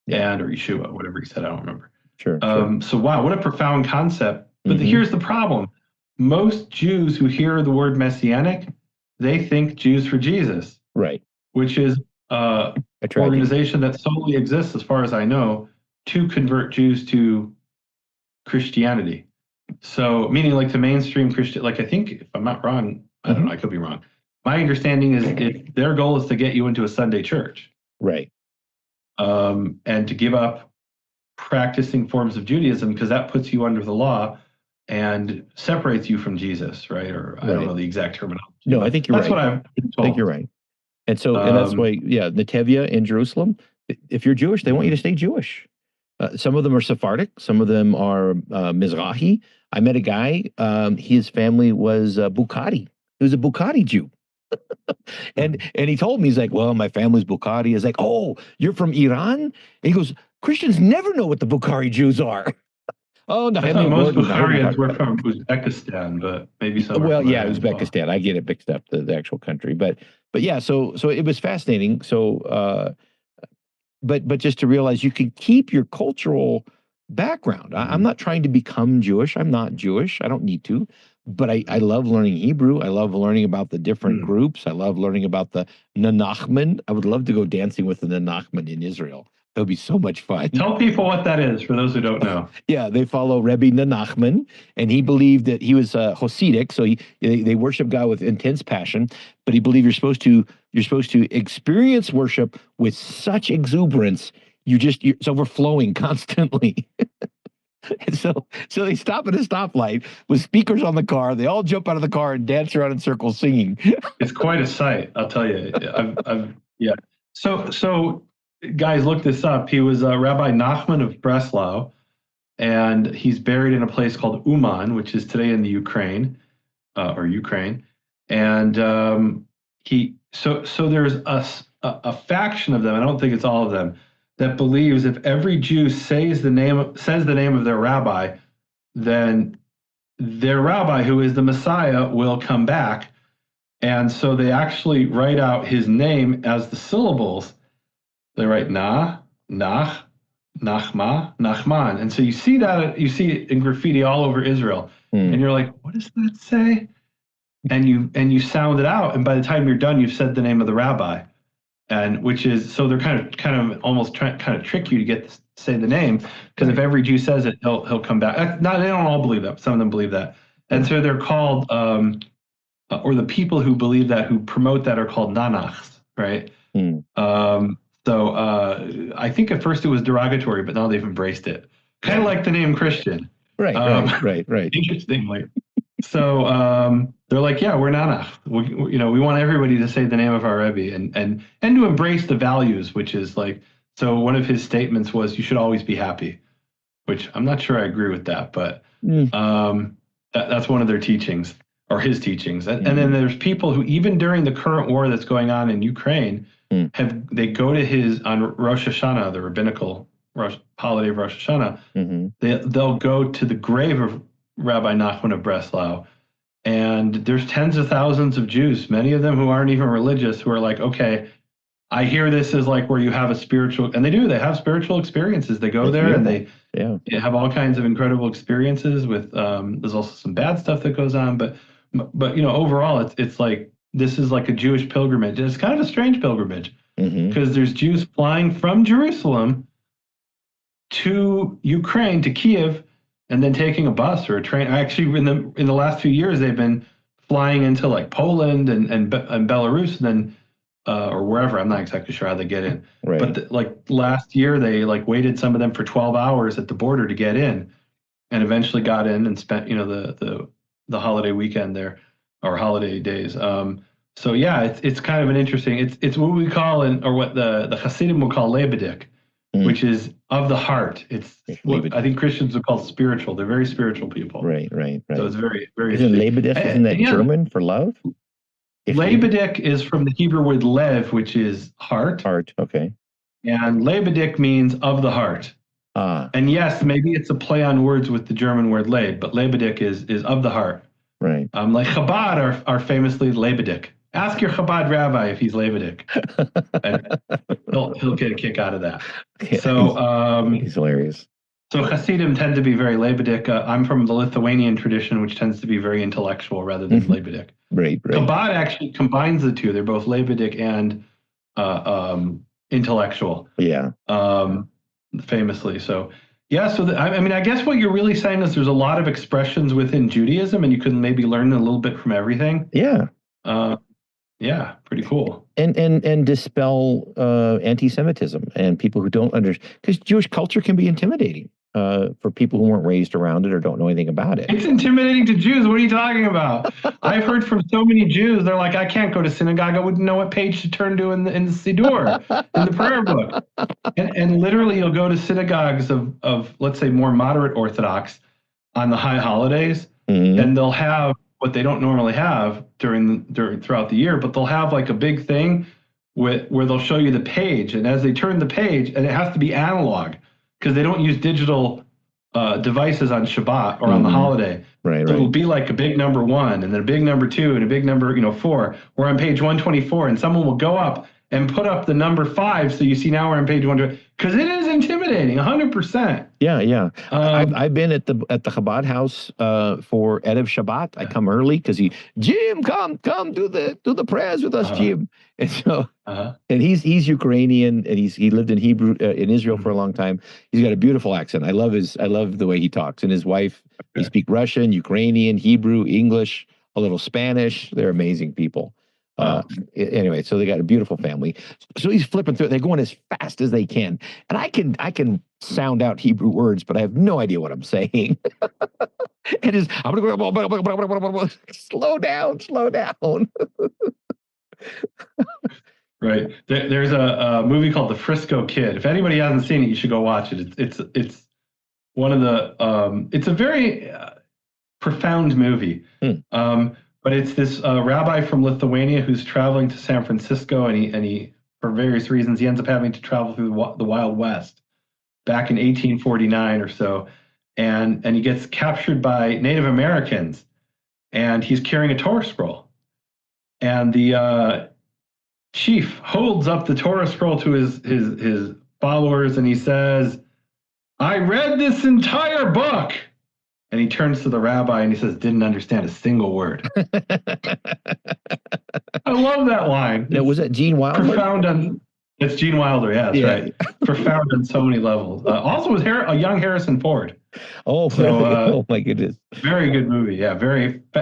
Yeah. Or Yeshua, whatever he said, I don't remember. Sure. So wow, what a profound concept. But Mhm. here's the problem. Most Jews who hear the word Messianic, they think Jews for Jesus. Right. Which is an organization that solely exists, as far as I know, to convert Jews to Christianity. So meaning like the mainstream Christian, like I think, if I'm not wrong, I don't know, I could be wrong. My understanding is if their goal is to get you into a Sunday church. Right. And to give up practicing forms of Judaism, because that puts you under the law and separates you from Jesus, right? Or I don't know the exact terminology. No, I think you're right. That's what I've been told. I think you're right. And so, and that's why, Nehemia in Jerusalem, if you're Jewish, they want you to stay Jewish. Some of them are Sephardic, some of them are Mizrahi. I met a guy, his family was Bukhari. He was a Bukhari Jew. and he told me, he's like, well, my family's Bukhari. He's like, oh, you're from Iran? And he goes, Christians never know what the Bukhari Jews are. Oh, no, I thought most Bukharians were from Uzbekistan, but maybe some. Well, yeah, Uzbekistan. Well. I get it mixed up, the actual country, but yeah. So it was fascinating. So, but just to realize you can keep your cultural background. I'm not trying to become Jewish. I'm not Jewish. I don't need to. But I love learning Hebrew. I love learning about the different groups. I love learning about the Nachman. I would love to go dancing with the Nachman in Israel. That would be so much fun. Tell people what that is for those who don't know. Yeah, they follow Rebbe Nachman, and he believed that he was Hasidic, so they worship God with intense passion. But he believed you're supposed to experience worship with such exuberance. It's overflowing constantly. And so they stop at a stoplight with speakers on the car. They all jump out of the car and dance around in circles singing. It's quite a sight, I'll tell you. Yeah. So guys, look this up. He was Rabbi Nachman of Breslau, and he's buried in a place called Uman, which is today in the Ukraine. And so there's a faction of them. I don't think it's all of them, that believes if every Jew says the name of their rabbi, then their rabbi, who is the Messiah, will come back. And so they actually write out his name as the syllables. They write Nach, Nachma, Nachman. And so you see it in graffiti all over Israel. And you're like, what does that say? And you sound it out, and by the time you're done, you've said the name of the rabbi. And which is, so they're kind of almost trying to trick you to get say the name, because if every Jew says it, he'll come back. They don't all believe that. Some of them believe that, and so they're called, or the people who believe that, who promote that, are called nanachs, right? So I think at first it was derogatory, but now they've embraced it, kind of like the name Christian. Right. Interestingly. So they're like, yeah, we're Nanach. We want everybody to say the name of our Rebbe and to embrace the values, which is like, so one of his statements was, you should always be happy, which I'm not sure I agree with that, but that's one of their teachings, or his teachings. And then there's people who, even during the current war that's going on in Ukraine, they go to on Rosh Hashanah, the rabbinical holiday of Rosh Hashanah, they'll go to the grave of Rabbi Nachman of Breslau, and there's tens of thousands of Jews, many of them who aren't even religious, who are like, okay, I hear this is like where you have a spiritual, and they have spiritual experiences. They go there and they have all kinds of incredible experiences with, there's also some bad stuff that goes on, but overall it's like, this is like a Jewish pilgrimage. It's kind of a strange pilgrimage. because there's Jews flying from Jerusalem to Ukraine, to Kiev, and then taking a bus or a train. Actually, in the last few years, they've been flying into like Poland and Belarus, and then or wherever. I'm not exactly sure how they get in. Right. But like last year, they like waited some of them for 12 hours at the border to get in, and eventually got in and spent the holiday weekend there, or holiday days. So yeah, it's kind of an interesting. It's what we call or what the Hasidim will call lebedik, which is of the heart. It's what I think Christians would call spiritual. They're very spiritual people. Right. So it's very, very. Isn't lebedik? Isn't that German for love? Lebedik is from the Hebrew word lev, which is heart. Heart. Okay. And lebedik means of the heart. And yes, maybe it's a play on words with the German word leib, but lebedik is of the heart. Right. Like Chabad are famously lebedik. Ask your Chabad rabbi if he's lebedik. He'll get a kick out of that. Yeah, so he's hilarious. So Hasidim tend to be very lebedik. I'm from the Lithuanian tradition, which tends to be very intellectual rather than lebedik. Right. Chabad actually combines the two. They're both lebedik and intellectual. Yeah. Famously. So yeah. So I mean, I guess what you're really saying is there's a lot of expressions within Judaism, and you can maybe learn a little bit from everything. Yeah. Yeah. Pretty cool. And dispel anti-Semitism and people who don't understand, because Jewish culture can be intimidating for people who weren't raised around it or don't know anything about it. It's intimidating to Jews. What are you talking about? I've heard from so many Jews. They're like, I can't go to synagogue. I wouldn't know what page to turn to in the Siddur, in the prayer book. And literally, you'll go to synagogues of let's say more moderate Orthodox on the high holidays, and they'll have what they don't normally have throughout the year, but they'll have like a big thing where they'll show you the page, and as they turn the page, and it has to be analog because they don't use digital devices on Shabbat or on the holiday. Right. So it'll be like a big number 1, and then a big number 2, and a big number 4. We're on page 124, and someone will go up and put up the number 5, so you see now we're on page 120, because it is intimidating, 100%. Yeah. I've been at the Chabad house for Erev Shabbat. I come early because Jim, come do the prayers with us, Jim. And so, and he's Ukrainian, and he lived in Israel for a long time. He's got a beautiful accent. I love the way he talks, and his wife. They speak Russian, Ukrainian, Hebrew, English, a little Spanish. They're amazing people. Anyway, so they got a beautiful family. So he's flipping through it. They're going as fast as they can, and I can sound out Hebrew words, but I have no idea what I'm saying. I'm gonna go slow down. Right. There's a movie called The Frisco Kid. If anybody hasn't seen it, you should go watch it. It's one of the it's a very profound movie. But it's this rabbi from Lithuania who's traveling to San Francisco, and he for various reasons he ends up having to travel through the Wild West back in 1849 or so, and he gets captured by Native Americans, and he's carrying a Torah scroll, and the chief holds up the Torah scroll to his followers, and he says, "I read this entire book." And he turns to the rabbi and he says, "Didn't understand a single word." I love that line. Now, was that Gene Wilder? Profound it's Gene Wilder, yeah, that's right. Profound on so many levels. Also was a young Harrison Ford. Oh, so, oh my goodness. Very good movie, yeah.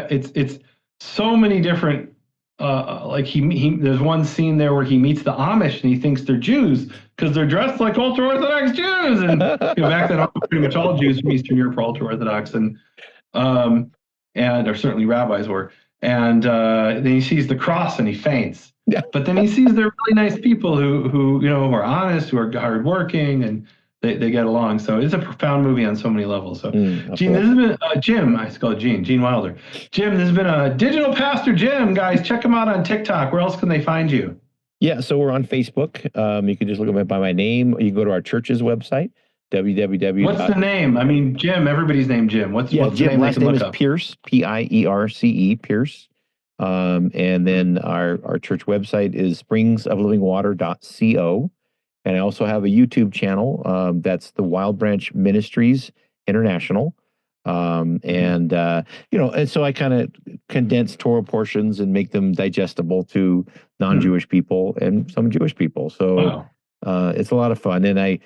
It's so many different like there's one scene there where he meets the Amish and he thinks they're Jews because they're dressed like ultra-Orthodox Jews, and back then pretty much all Jews from Eastern Europe were ultra-Orthodox, and or certainly rabbis were. And then he sees the cross and he faints. Yeah. But then he sees they're really nice people who are honest, who are hardworking, and they get along. So it's a profound movie on so many levels. So Gene, this has been Jim. I call it Gene Wilder. Jim, this has been a Digital Pastor Jim. Guys, check him out on TikTok. Where else can they find you? Yeah, so we're on Facebook. You can just look at me by my name. You can go to our church's website, www. What's the name? I mean, Jim. Everybody's named Jim. What's Jim? The name? Last name is Pierce, Pierce, Pierce. And then our church website is springsoflivingwater.co. And I also have a YouTube channel. That's the Wild Branch Ministries International. And and so I kind of condense Torah portions and make them digestible to non-Jewish people and some Jewish people. So it's a lot of fun. And I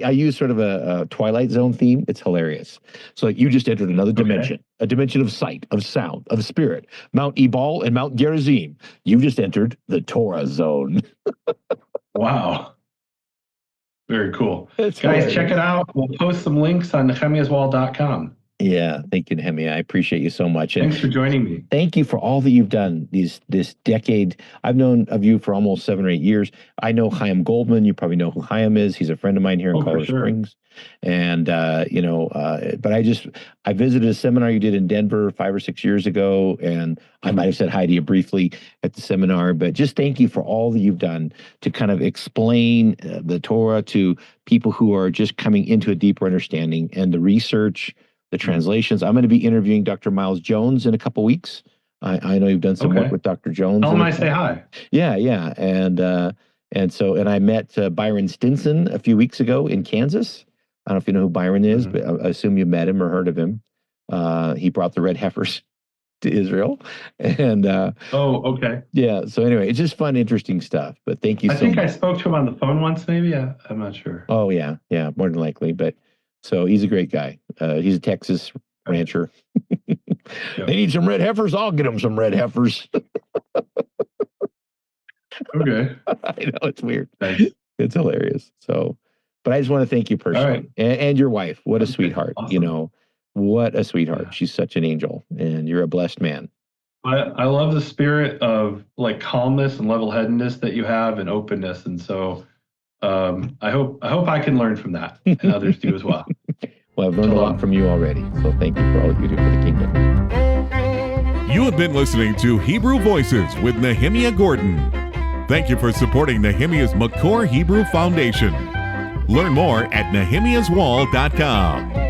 use sort of a Twilight Zone theme. It's hilarious. So like you just entered another dimension, a dimension of sight, of sound, of spirit. Mount Ebal and Mount Gerizim. You just entered the Torah zone. Wow. Very cool. Guys, check it out. We'll post some links on nehemiaswall.com. Yeah, thank you, Nehemia. I appreciate you so much. And thanks for joining me. Thank you for all that you've done this decade. I've known of you for almost 7 or 8 years. I know Chaim Goldman. You probably know who Chaim is. He's a friend of mine here in Colorado Springs. And but I visited a seminar you did in Denver 5 or 6 years ago, and I might have said hi to you briefly at the seminar. But just thank you for all that you've done to kind of explain the Torah to people who are just coming into a deeper understanding, and the research, the translations. I'm going to be interviewing Dr. Miles Jones in a couple weeks. I know you've done some work with Dr. Jones. Tell him I say hi. Yeah. And I met Byron Stinson a few weeks ago in Kansas. I don't know if you know who Byron is, but I assume you met him or heard of him. He brought the red heifers to Israel. And okay. Yeah. So anyway, it's just fun, interesting stuff. But thank you so much. I think I spoke to him on the phone once, maybe. I'm not sure. Oh, yeah. Yeah, more than likely. But so he's a great guy. He's a Texas rancher. They need some red heifers. I'll get them some red heifers. Okay. I know, it's weird. Thanks. It's hilarious. So, but I just want to thank you personally, and your wife. What a sweetheart. Awesome. What a sweetheart. Yeah. She's such an angel, and you're a blessed man. I love the spirit of like calmness and level-headedness that you have, and openness. And so I hope I can learn from that, and others do as well. Well, I've learned a lot from you already. So thank you for all you do for the kingdom. You have been listening to Hebrew Voices with Nehemia Gordon. Thank you for supporting Nehemia's Makor Hebrew Foundation. Learn more at nehemiaswall.com.